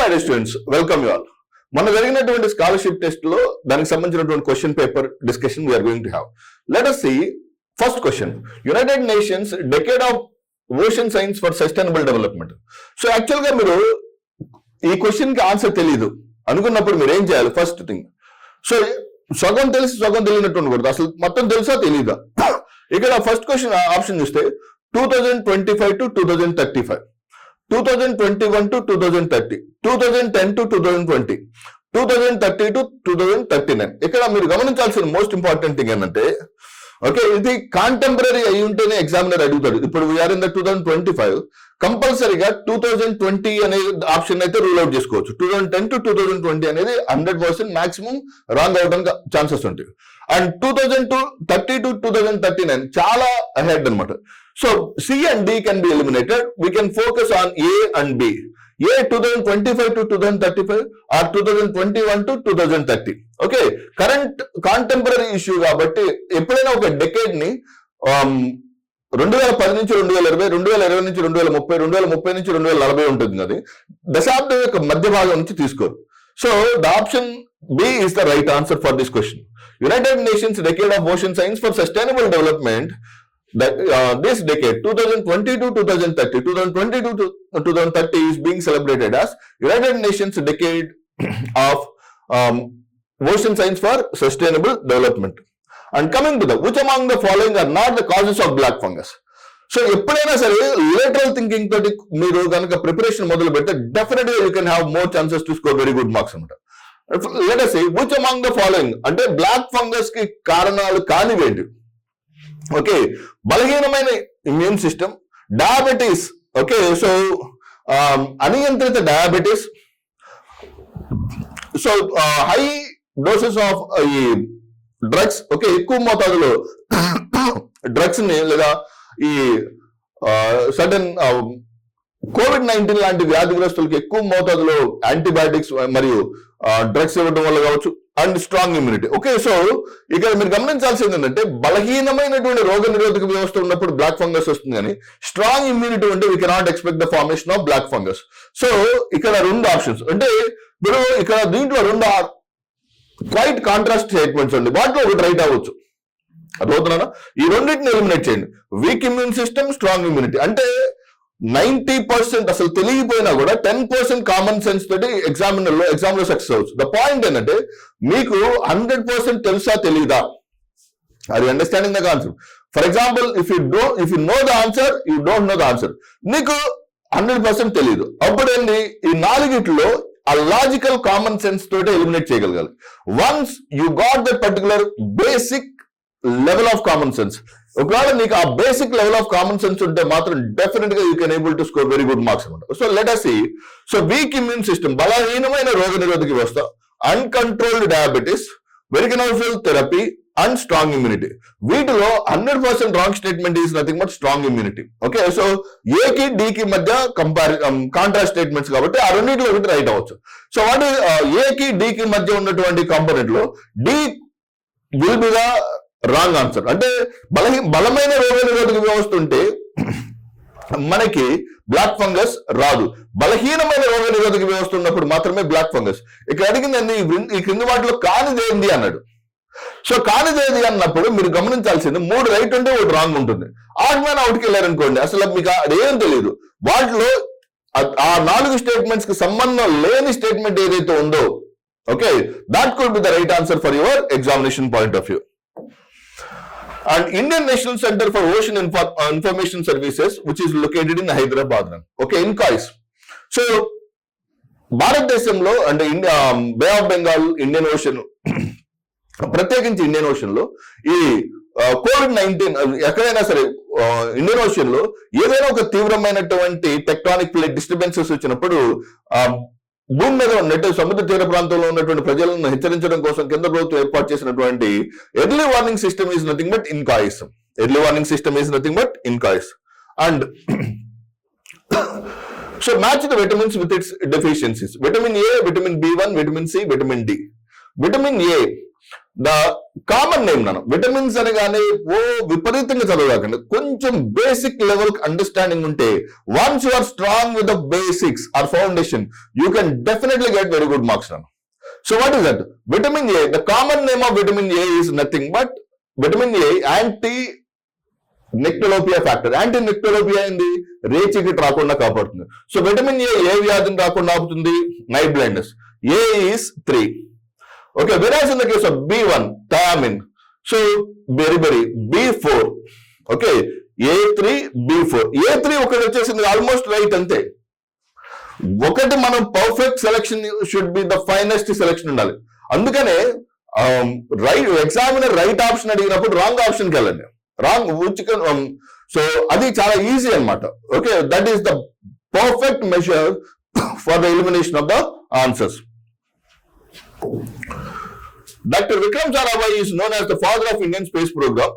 My dear students, welcome you all. మన జరిగినటువంటి scholarship test లో దానికి సంబంధించినటువంటి question paper discussion we are going to have. Let us see first question. United Nations decade of ocean science for sustainable development. So actual గా మీరు ఈ question కి answer తెలియదు అనుకున్నప్పుడు మీరు ఏం చేయాలి? ఫస్ట్ థింగ్, సో సగం తెలిసి సగం తెలియనట్టు ఉండకూడదు. అసలు మొత్తం తెలుసా తెలీదా? ఇక్కడ ఫస్ట్ క్వశ్చన్ ఆప్షన్ చూస్తే 2025 to 2035, 2021 to 2030, 2010 to 2020, 2030 to 2039. ఇక్కడ మీరు గమనించాల్సిన మోస్ట్ ఇంపార్టెంట్ థింగ్ ఏంటంటే, ఓకే, ఇది కాంటెంపరీ అయి ఉంటేనే ఎగ్జామినర్ అడుగుతాడు. ఇప్పుడు వీఆర్ ఇన్ ద 2025, కంపల్సరీగా 2020 అనే ఆప్షన్ అయితే రూల్ అవుట్ చేసుకోవచ్చు. 2010 to 2020 అనేది 100% మాక్సిమం రాంగ్ అవడానికి ఛాన్సెస్ ఉంటాయి. అండ్ 2030 to 2039 చాలా అహెడ్ అనమాట. So C and D can be eliminated. We can focus on A and B. A 2025 to 2035 or 2021 to 2030. Okay, current contemporary issue కాబట్టి ఎప్పుడైనా ఒక decade ని 2010 నుంచి 2020, 2020 నుంచి 2030, 2030 నుంచి 2040 ఉంటుంది. అది దశాబ్దం యొక్క మధ్య భాగం నుంచి తీసుకోరు. So the option B is the right answer for this question. United Nations decade of ocean science for sustainable development, this decade 2020 to 2030, 2020 to 2030 is being celebrated as United Nations decade of ocean science for sustainable development. And coming to the, which among the following are not the causes of black fungus? So ఎప్పుడైనా సరే lateral thinking తోటి మీరు కనుక preparation మొదలు పెడితే డెఫినెట్గా you can have more chances to score very good marks అనమాట. Let us see which among the following అంటే బ్లాక్ ఫంగస్ కి కారణాలు కానివేంటి? ఓకే, బలహీనమైన immune system, diabetes. Okay, so అనియంత్రిత diabetes, so high doses of ఈ డ్రగ్స్. ఓకే, ఎక్కువ మోతాదులో డ్రగ్స్ ని లేదా ఈ సడన్ COVID-19 లాంటి వ్యాధిగ్రస్తులకు ఎక్కువ మోతాదులో యాంటీబయాటిక్స్ మరియు డ్రగ్స్ ఇవ్వడం వల్ల కావచ్చు. And strong immunity. Okay, so ఇక్కడ మీరు గమనించాల్సింది ఏంటంటే, బలహీనమైనటువంటి రోగ నిరోధక వ్యవస్థ ఉన్నప్పుడు బ్లాక్ ఫంగస్ వస్తుంది, కానీ స్ట్రాంగ్ ఇమ్యూనిటీ ఉంటే we cannot expect the formation of black fungus. So ఇక్కడ రెండు ఆప్షన్స్ అంటే మీరు ఇక్కడ దీంట్లో రెండు క్వైట్ కాంట్రాస్ట్ స్టేట్మెంట్స్ ఉంది. వాటిలో ఒకటి రైట్ అవ్వచ్చు. అర్థమవుతున్నానా? ఈ రెండింటిని ఎలిమినేట్ చేయండి. Weak immune system, strong immunity అంటే 90% అసలు తెలియపోయినా కూడా 10% కామన్ సెన్స్ తోటి ఎగ్జామ్ లో సక్సెస్ అవచ్చు. ద పాయింట్ ఏంటంటే, మీకు 100% తెలుసా తెలీదా? Are you understanding the concept? For example, if you know the answer, you don't know the answer. నీకు 100% తెలియదు. అప్పుడు ఏంటి? ఈ నాలుగిట్లో ఆ లాజికల్ కామన్ సెన్స్ తోటి ఎలిమినేట్ చేయగలగాలి. Once you got that particular basic level of common sense, ఒకవేళ నీకు ఆ basic level of common sense ఉంటే మాత్రం డెఫినెట్ గా you can able to score very good marks అనమాట. So let us see. So weak immune system, బలహీనమైన రోగ నిరోధక వ్యవస్థ, అన్కంట్రోల్డ్ డయాబెటీస్, వెరికనోఫిల్ థెరపీ అండ్ స్ట్రాంగ్ ఇమ్యూనిటీ. వీటిలో 100% wrong statement is nothing but strong immunity. Okay, so A కి D కి మధ్య కాంట్రాస్ట్ స్టేట్మెంట్స్ కాబట్టి ఆ రెండింటిలో ఒకటి రైట్ అవ్వచ్చు. సో వాటి ఏ కి డి కి మధ్య ఉన్నటువంటి కాంపోనెంట్ లో D will be the wrong answer. అంటే బలమైన రోగ నిరోధక వ్యవస్థ ఉంటే మనకి బ్లాక్ ఫంగస్ రాదు. బలహీనమైన రోగ నిరోధక వ్యవస్థ ఉన్నప్పుడు మాత్రమే బ్లాక్ ఫంగస్. ఇక్కడ అడిగింది ఈ క్రింది వాటిలో కానిదేంది అన్నాడు. సో కానిదేది అన్నప్పుడు మీరు గమనించాల్సింది 3 రైట్ ఉంటే 1 రాంగ్ ఉంటుంది. ఆడ్ మ్యాన్ అవుట్కి వెళ్ళారనుకోండి, అసలు మీకు అదేం తెలియదు. వాటిలో ఆ 4 స్టేట్మెంట్స్ కి సంబంధం లేని స్టేట్మెంట్ ఏదైతే ఉందో, okay, that could be the right answer for your examination point of view. And Indian National Center for Ocean Information Services, which is located in Hyderabad. Okay, in INCOIS. So భారతదేశంలో అంటే బే of Bengal, Indian ocean, ప్రత్యేకించి Indian ocean లో ఈ COVID-19 ఎక్కడైనా సరే Indian ocean లో ఏదైనా ఒక తీవ్రమైనటువంటి టెక్టానిక్ ప్లేట్ డిస్టర్బెన్సెస్ వచ్చినప్పుడు భూమి మీద ఉన్నట్టు సముద్ర తీర ప్రాంతంలో ఉన్నటువంటి ప్రజలను హెచ్చరించడం కోసం కేంద్ర ప్రభుత్వం ఏర్పాటు చేసినటువంటి early warning system is nothing but INCOIS. Early warning system is nothing but INCOIS. And so match the vitamins with its deficiencies. Vitamin A, vitamin B1, vitamin C, vitamin D. Vitamin A, the common name నాన్న. Vitamins అనగానే ఓ విపరీతంగా చదవకండి, కొంచెం basic level understanding ఉంటే once you are strong with the basics or foundation you can definitely get very good marks నాన్న. So what is that? Vitamin A, the common name of vitamin A is nothing but vitamin A anti nyctalopia factor. Anti nyctalopia ఏంది? రేచీకటి రాకుండా కాపాడుతుంది. So vitamin A వ్యాధిని రాకుండా ఆపుతుంది? Night blindness. A is 3. Okay, whereas in the case of B1, thiamine, so beriberi, B4, okay, A3, B4. A3 ఒకటి వచ్చేసింది almost right అంతే. ఒకటి మనం perfect selection should be the finest selection ఉండాలి. అందుకనే రైట్ ఎగ్జామినర్ రైట్ ఆప్షన్ అడిగినప్పుడు wrong ఆప్షన్కి వెళ్ళండి. So అది చాలా ఈజీ అన్నమాట. Okay, that is the perfect measure for the elimination of the answers. Dr. Vikram Sarabhai is known as the father of Indian space program.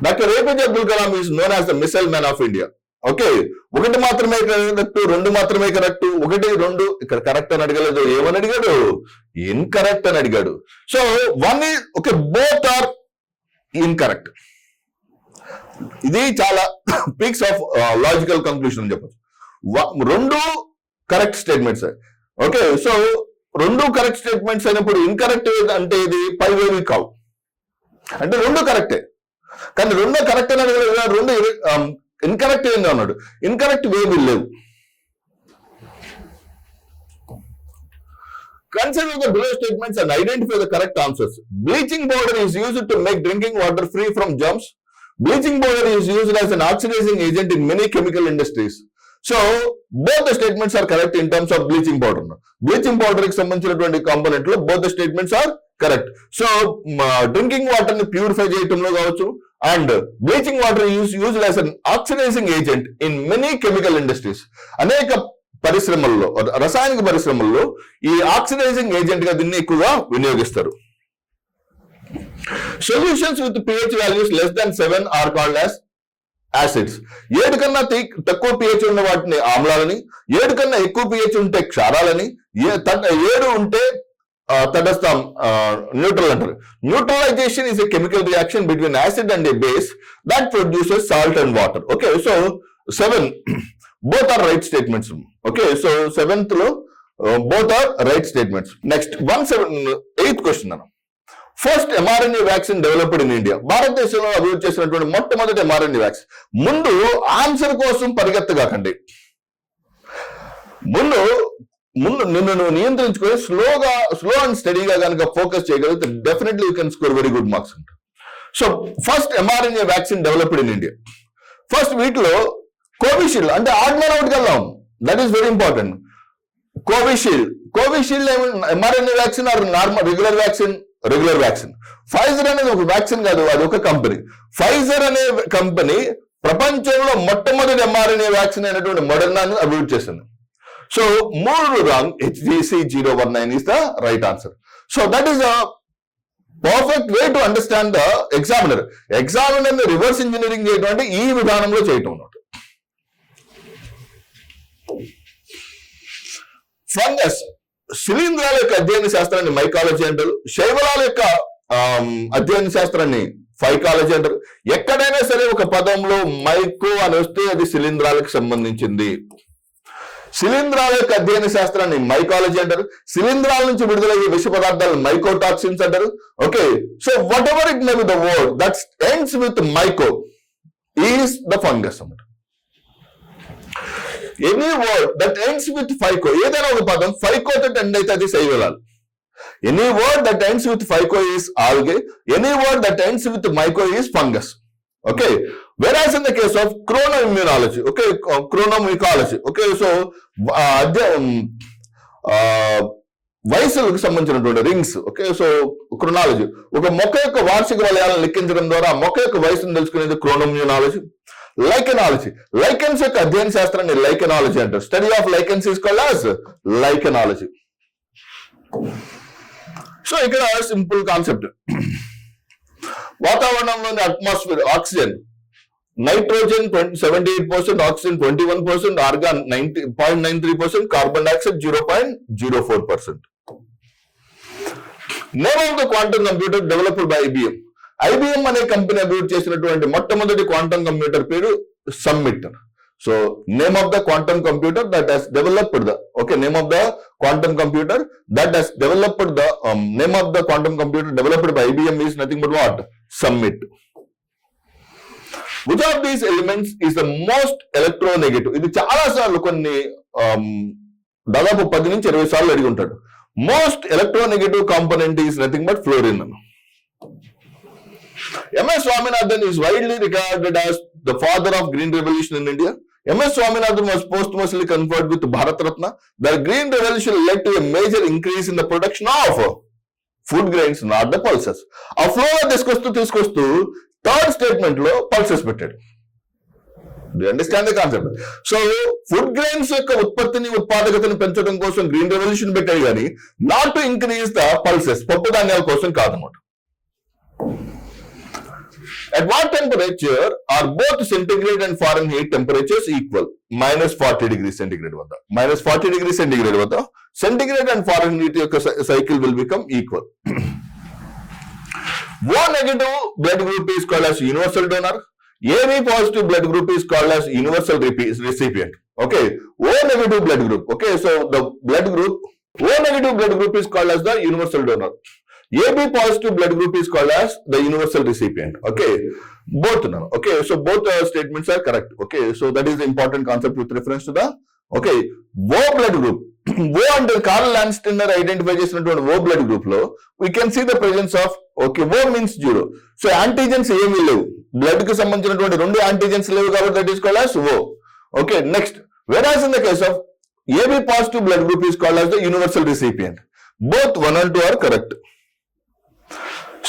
Dr. APJ Abdul Kalam is known as the missile man of India. Okay, ఒకటి మాత్రమే correct, రెండు మాత్రమే correct, ఒకటి రెండు ఇక్కడ correct అని అడగలేదు. ఏమని అడిగాడు? ఇన్కరెక్ట్ అని అడిగాడు. So one is okay, both are incorrect. ఇది చాలా పీక్స్ ఆఫ్ లాజికల్ కంక్లూషన్ అని చెప్పచ్చు. రెండు కరెక్ట్ స్టేట్మెంట్స్. ఓకే, సో రెండు కరెక్ట్ స్టేట్మెంట్స్ అయినప్పుడు ఇన్కరెక్ట్ అంటే ఇది పైవేవి కావు, అంటే రెండు కరెక్టే. కానీ రెండో కరెక్ట్ అని అడగలేదు, రెండు ఇన్కరెక్ట్ ఏంది అన్నాడు. ఇన్కరెక్ట్ వేవి లేవు. Consider the below statements and identify the correct answers. Bleaching powder is used to make drinking water free from germs. Bleaching powder is used as an oxidizing agent in many chemical industries. So both the statements are correct in terms of bleaching powder. Bleaching powder కి సంబంధించినటువంటి component లో both the statements are correct. So drinking water ని purify చేయటంలో కావచ్చు, and bleaching water used as an oxidising agent in many chemical industries. అనేక పరిశ్రమల్లో, రసాయనిక పరిశ్రమల్లో ఈ ఆక్సిడైజింగ్ ఏజెంట్ గా దీన్ని ఎక్కువగా వినియోగిస్తారు. Solutions with pH values less than 7 are called as acids. 7 కన్నా తక్కువ pH ఉన్న వాటిని ఆమ్లాలని, 7 కన్నా ఎక్కువ pH ఉంటే క్షారాలని, 7 ఉంటే తటస్థం న్యూట్రల్ అంటారు. Neutralisation is a chemical reaction between acid and A base that produces salt and water. Okay, so 7 both are right statements. Okay, so 7th లో both are right statements. Next 8th question. First mRNA vaccine developed in India. భారతదేశంలో అభివృద్ధి చేసినటువంటి మొట్టమొదటి mRNA vaccine. ముందు answer కోసం పరిగెత్తగాకండి, ముందు నిన్ను నువ్వు నియంత్రించుకొని స్లో అండ్ స్టడీగా కనుక ఫోకస్ చేయగలిగితే definitely you can score very good marks. So first mRNA vaccine developed in India. First వీటిలో కోవిషీల్డ్ అంటే ఆర్డినరీ ఒకటికి వెళ్దాం, that is very important. Covishield mRNA vaccine are normal regular vaccine. Pfizer అనేది ఒక vaccine కాదు, అది ఒక కంపెనీ. ఫైజర్ అనే కంపెనీ ప్రపంచంలో మొట్టమొదటి mRNA వ్యాక్సిన్ అయినటువంటి మోడర్నాను అభివృద్ధి చేసింది. So 3 wrong, HGC019 is the right answer. So that is a perfect way to understand the examiner. Examiner ని రివర్స్ ఇంజనీరింగ్ చేయడం అంటే ఈ విధానంలో చేయటం అన్నమాట. ఫంగస్ శిలీంధ్రాల యొక్క అధ్యయన శాస్త్రాన్ని మైకాలజీ అంటారు. శైవలాల యొక్క అధ్యయన శాస్త్రాన్ని ఫైకాలజీ అంటారు. ఎక్కడైనా సరే ఒక పదంలో మైకో అని వస్తే అది శిలీంధ్రాలకు సంబంధించింది. శిలీంధ్రాల యొక్క అధ్యయన శాస్త్రాన్ని మైకాలజీ అంటారు. శిలీంధ్రాల నుంచి విడుదలయ్యే విష పదార్థాలను మైకోటాక్సిన్స్ అంటారు. Okay, so whatever it may be the word that ends with myco is the fungus అన్నమాట. Any word that ends with phyco, ఏదైనా ఒక పదం ఫైకో తో ఎండ్ అయితే అది శైవలాలు. Any word that ends with phyco is algae, any word that ends with myco is fungus. Okay, whereas in the case of chronoimmunology, okay, chronomycology, okay, so వయసులకు సంబంధించినటువంటి rings. Okay, so chronology ఒక మొక్క యొక్క వార్షిక వలయాలను లెక్కించడం ద్వారా మొక్క యొక్క వయసును తెలుసుకునేది క్రోనోమ్యూనాలజీ. లైకెనాలజీ, లైకెన్స్ యొక్క అధ్యయన శాస్త్రాన్ని లైకెనాలజీ అంటారు. Study of lichens is called as lichenology. So ఇక్కడ సింపుల్ కాన్సెప్ట్, వాతావరణంలోని atmosphere oxygen nitrogen 78%, oxygen 21%, argon 0.93%, carbon dioxide 0.04%. Name of the quantum computer developed by IBM. IBM అనే కంపెనీ అభివృద్ధి చేసినటువంటి మొట్టమొదటి క్వాంటమ్ కంప్యూటర్ పేరు Summit. So name of the quantum computer that has developed the name of the quantum computer that has developed the name of the quantum computer developed by IBM is nothing but what? Summit. Which of these elements is the most electronegative? ఇది చాలా సార్లు కొన్ని దాదాపు 10 నుంచి 20 సార్లు అడిగి ఉంటాడు. Most electronegative component is nothing but fluorine. MS Swaminathan is widely regarded as the father of green revolution in India. MS Swaminathan was posthumously conferred with Bharat Ratna. The green revolution led to a major increase in the production of food grains, not the pulses. ఆ flow తీసుకొస్తూ third statement లో pulses పెట్టాడు. Do you understand the concept? So, food grains యొక్క ఉత్పాదకతను పెంచడం కోసం green revolution పెట్టాడు కానీ not to increase the pulses, పప్పు ధాన్యాల కోసం కాదన్నమాట. At what temperature are both centigrade and Fahrenheit temperatures equal? -40 degrees centigrade వద్ద. -40 degrees centigrade వద్ద centigrade and Fahrenheit యొక్క cycle will become equal. O negative blood group is called as universal donor. AB positive blood group is called as universal recipient. Okay, O negative blood group. Okay, so the blood group O negative blood group is called as the universal donor. AB positive blood group is called as the universal recipient. Okay, both now. Okay, so both statements are correct. Okay, so that is the important concept with reference to the O blood group. O అంటే curl ల్యాండ్స్టైనర్ identify చేసినటువంటి O blood group లో we can see the presence of O means 0. So antigens ఏమీ లేవు, blood కి సంబంధించినటువంటి 2 antigens లేవు కాబట్టి that is called as O. Okay, next whereas in the case of AB positive blood group is called as the universal recipient. Both 1 and 2 are correct.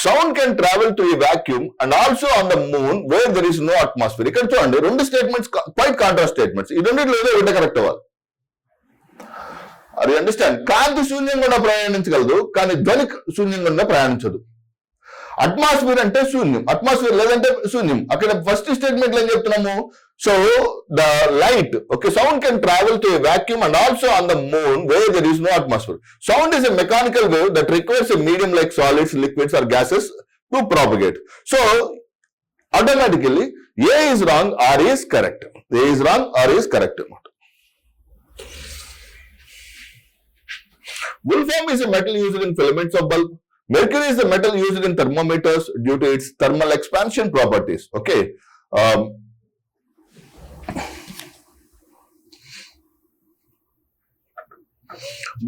Sound can travel through a vacuum and also on the moon where there is no atmosphere. ఇక్కడ చూడండి 2 statements quiet contrast statements. ఈ రెండిట్లో ఏదో ఒకటి correct అవ్వాలి. అది understand. కాంతి శూన్యంగా ప్రయాణించగలదు కానీ ధ్వని శూన్యంగా ప్రయాణించదు. అట్మాస్ఫియర్ అంటే శూన్యం, అట్మాస్ఫియర్ లేదంటే శూన్యం. అక్కడ ఫస్ట్ స్టేట్మెంట్ ఏం చెప్తున్నాము? So the light sound can travel to a vacuum and also on the moon where there is no atmosphere. Sound is a mechanical wave that requires a medium like solids, liquids or gases to propagate. So automatically A is wrong R is correct. A is wrong R is correct అన్నమాట. Wolfram is a metal used in filaments of bulb. Mercury is a metal used in thermometers due to its thermal expansion properties. Okay.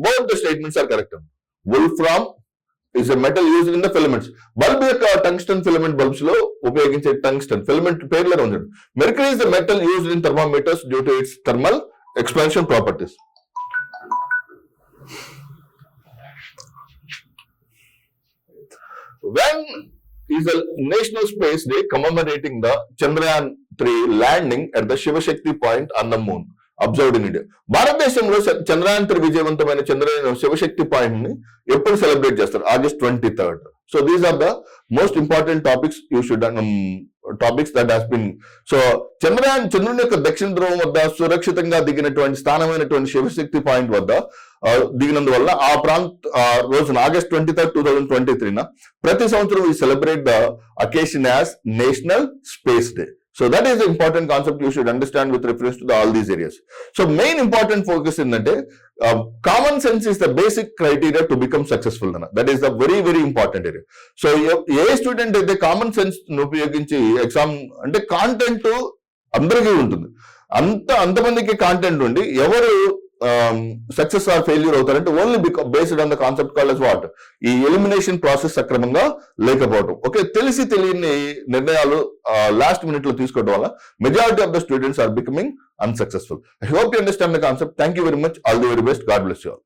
Both the statements are correct. Wolfram is a metal used in the filaments. Bulb యొక్క tungsten filament bulbs లో ఉపయోగించే tungsten filament పేర్లో ఉంది. Mercury is a metal used in thermometers due to its thermal expansion properties. When is the National Space Day commemorating the Chandrayaan-3 landing at the Shiva Shakti point on the moon observed in India? భారతదేశంలో చంద్రయాన్-3 విజయవంతమైన Chandrayaan Shivashakti point ని ఎప్పుడు celebrate చేస్తారు? August 23rd. So these are the most important topics you should topics that has been. So చంద్రుని యొక్క దక్షిణ ధ్రువం వద్ద సురక్షితంగా దిగినటువంటి స్థానమైనటువంటి శివశక్తి పాయింట్ వద్ద దిగినందువల్ల ఆ రోజున August 23rd, 2023 ప్రతి సంవత్సరం we celebrate the occasion as National Space Day. So that is the important concept you should understand with reference to all these areas. So main important focus ఏంటంటే common sense is the basic criteria to become successful. That is the very very important area. So ఏ student అయితే common sense ఉపయోగించి exam అంటే content అందరికీ ఉంటుంది, అంతమందికి content ఉండి ఎవరు సక్సెస్ ఆర్ ఫెయిల్యూర్ అవుతారంటే only based on the concept called as what, ఈ ఎలిమినేషన్ ప్రాసెస్ సక్రమంగా లేకపోవడం. ఓకే, తెలిసి తెలియని నిర్ణయాలు లాస్ట్ మినిట్ లో తీసుకోవడం వల్ల majority of the students are becoming unsuccessful. I hope you understand the concept. Thank you very much. All the very best. God bless you all.